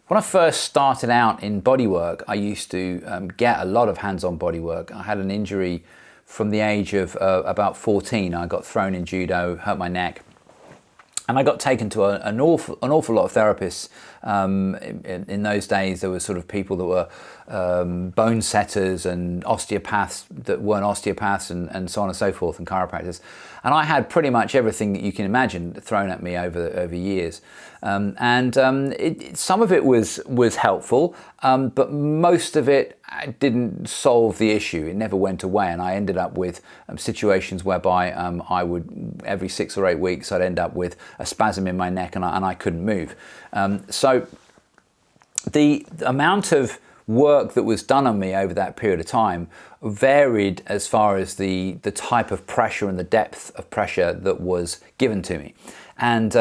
When I first started out in bodywork, I used to get a lot of hands-on bodywork. I had an injury from the age of about 14. I got thrown in judo, hurt my neck, and I got taken to an awful lot of therapists. In those days, there were sort of people that were bone setters and osteopaths that weren't osteopaths, and so on and so forth, and chiropractors. And I had pretty much everything that you can imagine thrown at me over years. Some of it was helpful, but most of it didn't solve the issue. It never went away, and I ended up with situations whereby I would, every 6 or 8 weeks, I'd end up with a spasm in my neck, and I couldn't move. So the amount of work that was done on me over that period of time varied as far as the type of pressure and the depth of pressure that was given to me. And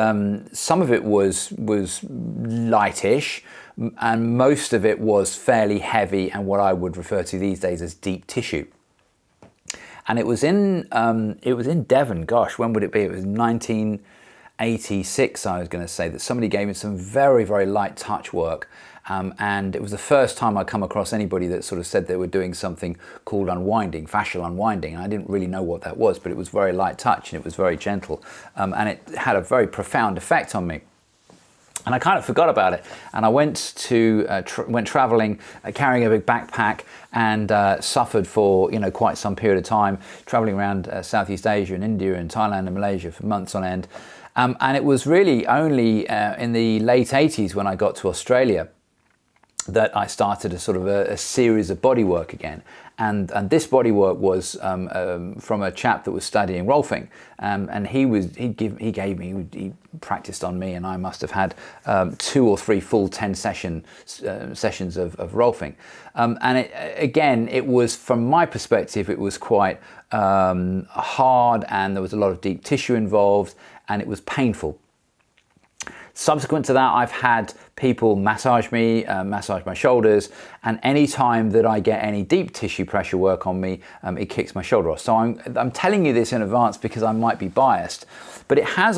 some of it was lightish, and most of it was fairly heavy and what I would refer to these days as deep tissue. And it was in Devon. Gosh, when would it be? It was 1986, I was going to say, that somebody gave me some very, very light touch work. And it was the first time I come across anybody that sort of said they were doing something called unwinding, fascial unwinding. And I didn't really know what that was, but it was very light touch and it was very gentle. And it had a very profound effect on me. And I kind of forgot about it. And I went traveling, carrying a big backpack, and suffered for quite some period of time, traveling around Southeast Asia and India and Thailand and Malaysia for months on end. And it was really only in the late 80s when I got to Australia that I started a series of bodywork again. And this bodywork was from a chap that was studying Rolfing, and he practiced on me, and I must have had 2 or 3 full 10 sessions of Rolfing. And it was, from my perspective, it was quite hard, and there was a lot of deep tissue involved, and it was painful. Subsequent to that, I've had people massage me, massage my shoulders, and any time that I get any deep tissue pressure work on me, it kicks my shoulder off. So I'm telling you this in advance because I might be biased, but it has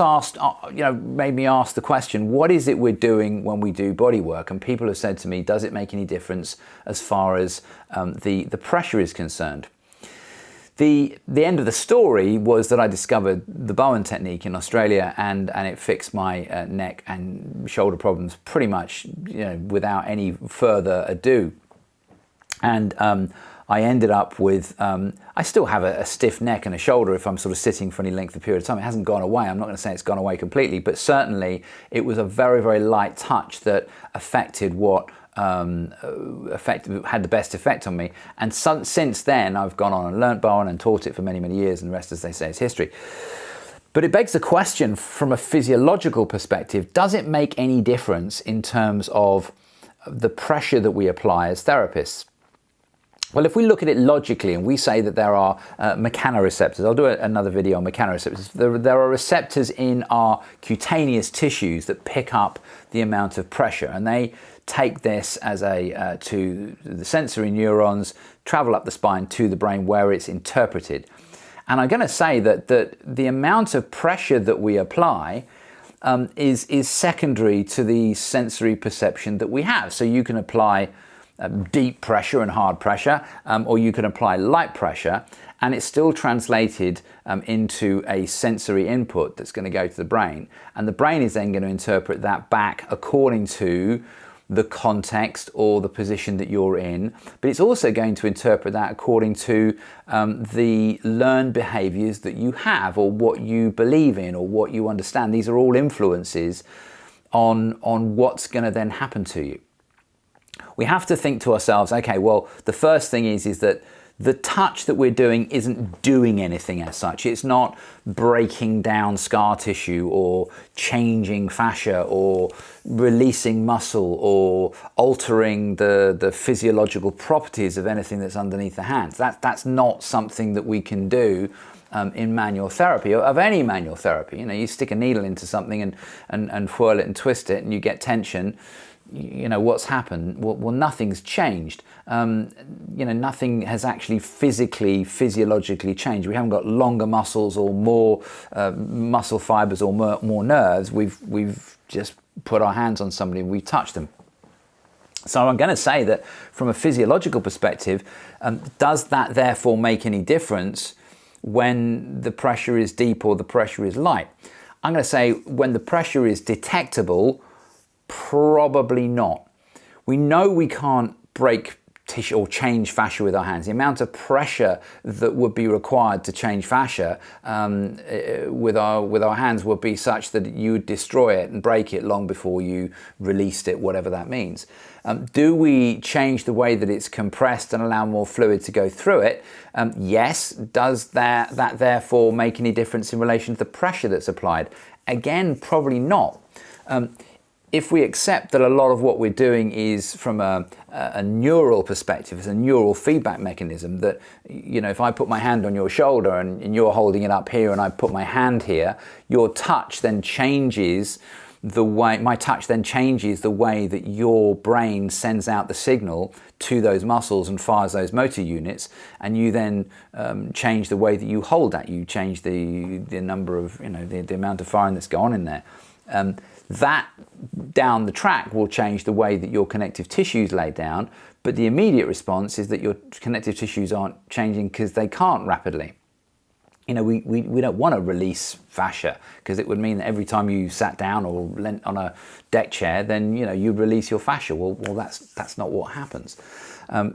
made me ask the question, what is it we're doing when we do body work? And people have said to me, does it make any difference as far as the pressure is concerned? The end of the story was that I discovered the Bowen technique in Australia, and it fixed my neck and shoulder problems pretty much without any further ado. And I ended up with, I still have a stiff neck and a shoulder if I'm sort of sitting for any length of period of time. It hasn't gone away. I'm not going to say it's gone away completely, but certainly it was a very, very light touch that affected what had the best effect on me. And since then, I've gone on and learnt Bowen and taught it for many, many years, and the rest, as they say, is history. But it begs the question, from a physiological perspective, does it make any difference in terms of the pressure that we apply as therapists? Well, if we look at it logically and we say that there are mechanoreceptors, I'll do another video on mechanoreceptors. There are receptors in our cutaneous tissues that pick up the amount of pressure, and they take this as to the sensory neurons, travel up the spine to the brain where it's interpreted. And I'm going to say that the amount of pressure that we apply is secondary to the sensory perception that we have. So you can apply deep pressure and hard pressure, or you can apply light pressure, and it's still translated into a sensory input that's going to go to the brain. And the brain is then going to interpret that back according to the context or the position that you're in, but it's also going to interpret that according to the learned behaviors that you have, or what you believe in, or what you understand. These are all influences on what's going to then happen to you. We have to think to ourselves, okay, well, the first thing is that the touch that we're doing isn't doing anything as such. It's not breaking down scar tissue or changing fascia or releasing muscle or altering the physiological properties of anything that's underneath the hands. That's not something that we can do in manual therapy, or of any manual therapy. You stick a needle into something and whirl it and twist it and you get tension. What's happened? Well, nothing's changed. Nothing has actually physiologically changed. We haven't got longer muscles or more muscle fibers or more nerves. We've just put our hands on somebody and we touch them. So I'm going to say that from a physiological perspective, does that therefore make any difference when the pressure is deep or the pressure is light? I'm going to say when the pressure is detectable, probably not. We know we can't break tissue or change fascia with our hands. The amount of pressure that would be required to change fascia with our hands would be such that you would destroy it and break it long before you released it, whatever that means. Do we change the way that it's compressed and allow more fluid to go through it? Yes. Does that therefore make any difference in relation to the pressure that's applied? Again, probably not. If we accept that a lot of what we're doing is from a neural perspective, it's a neural feedback mechanism that, you know, if I put my hand on your shoulder and you're holding it up here and I put my hand here, your touch then changes the way, my touch then changes the way that your brain sends out the signal to those muscles and fires those motor units, and you then change the way that you hold that. You change the number of, you know, the amount of firing that's going on in there. That down the track will change the way that your connective tissues lay down, but the immediate response is that your connective tissues aren't changing because they can't rapidly. You know, we don't want to release fascia because it would mean that every time you sat down or leant on a deck chair, then, you know, you'd release your fascia. Well, that's not what happens.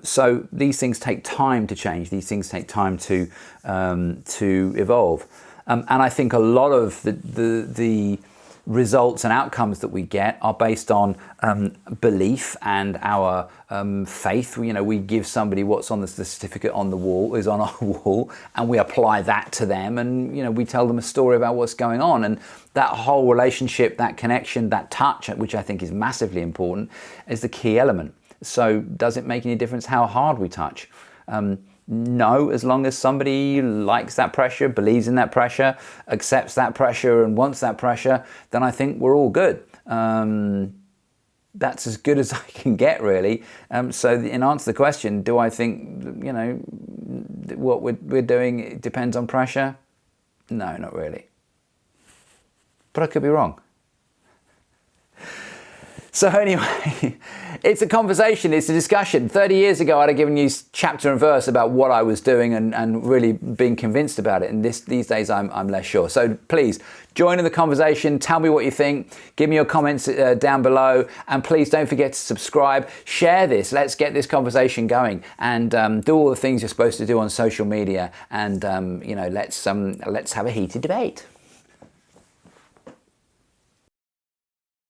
So these things take time to change. These things take time to evolve. And I think a lot of the results and outcomes that we get are based on belief and our faith. You know, we give somebody what's on the certificate on the wall, is on our wall, and we apply that to them, and, you know, we tell them a story about what's going on. And that whole relationship, that connection, that touch, which I think is massively important, is the key element. So does it make any difference how hard we touch? No, as long as somebody likes that pressure, believes in that pressure, accepts that pressure and wants that pressure, then I think we're all good. That's as good as I can get, really. So in answer to the question, do I think, you know, what we're doing depends on pressure? No, not really. But I could be wrong. So anyway, it's a conversation, it's a discussion. 30 years ago, I'd have given you chapter and verse about what I was doing and really being convinced about it. And these days, I'm less sure. So please, join in the conversation. Tell me what you think. Give me your comments down below. And please don't forget to subscribe. Share this. Let's get this conversation going. And do all the things you're supposed to do on social media. And, you know, let's have a heated debate.